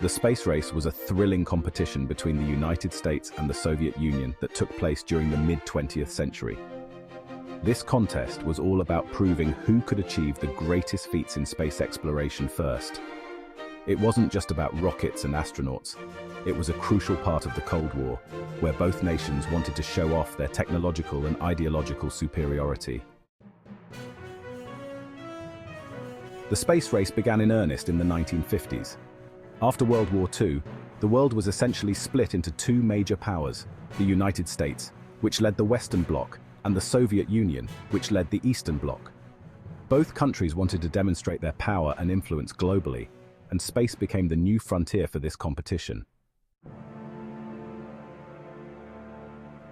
The space race was a thrilling competition between the United States and the Soviet Union that took place during the mid-20th century. This contest was all about proving who could achieve the greatest feats in space exploration first. It wasn't just about rockets and astronauts. It was a crucial part of the Cold War, where both nations wanted to show off their technological and ideological superiority. The space race began in earnest in the 1950s. After World War II, the world was essentially split into two major powers, the United States, which led the Western Bloc, and the Soviet Union, which led the Eastern Bloc. Both countries wanted to demonstrate their power and influence globally, and space became the new frontier for this competition.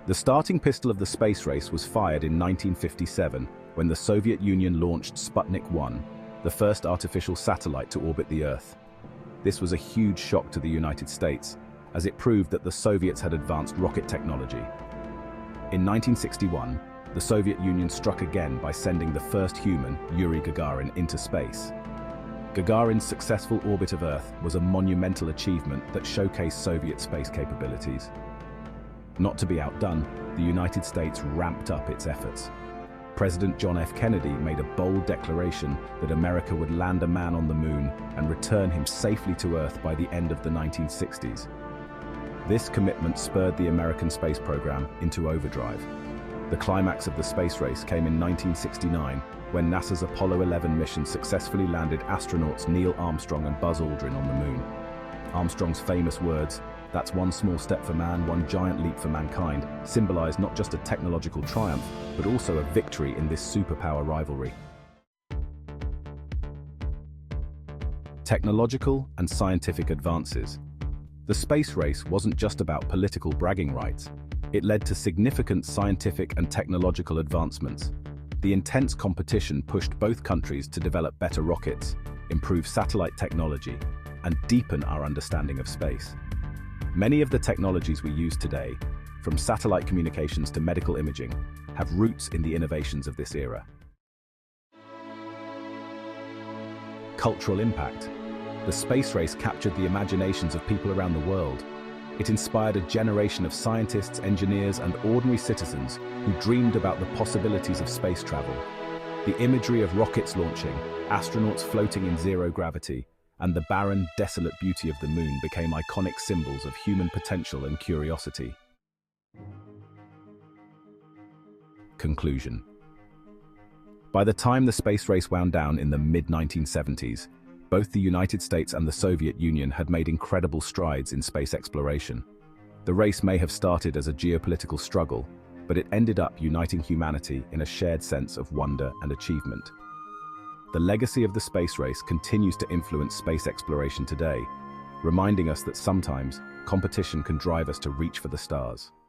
The starting pistol of the space race was fired in 1957 when the Soviet Union launched Sputnik 1, the first artificial satellite to orbit the Earth. This was a huge shock to the United States, as it proved that the Soviets had advanced rocket technology. In 1961, the Soviet Union struck again by sending the first human, Yuri Gagarin, into space. Gagarin's successful orbit of Earth was a monumental achievement that showcased Soviet space capabilities. Not to be outdone, the United States ramped up its efforts. President John F. Kennedy made a bold declaration that America would land a man on the moon and return him safely to Earth by the end of the 1960s. This commitment spurred the American space program into overdrive. The climax of the space race came in 1969 when NASA's Apollo 11 mission successfully landed astronauts Neil Armstrong and Buzz Aldrin on the moon. Armstrong's famous words, "That's one small step for man, one giant leap for mankind," symbolized not just a technological triumph, but also a victory in this superpower rivalry. Technological and scientific advances. The space race wasn't just about political bragging rights. It led to significant scientific and technological advancements. The intense competition pushed both countries to develop better rockets, improve satellite technology, and deepen our understanding of space. Many of the technologies we use today, from satellite communications to medical imaging, have roots in the innovations of this era. Cultural impact. The space race captured the imaginations of people around the world. It inspired a generation of scientists, engineers, and ordinary citizens who dreamed about the possibilities of space travel. The imagery of rockets launching, astronauts floating in zero gravity, and the barren, desolate beauty of the moon became iconic symbols of human potential and curiosity. Conclusion. By the time the space race wound down in the mid-1970s, both the United States and the Soviet Union had made incredible strides in space exploration. The race may have started as a geopolitical struggle, but it ended up uniting humanity in a shared sense of wonder and achievement. The legacy of the space race continues to influence space exploration today, reminding us that sometimes competition can drive us to reach for the stars.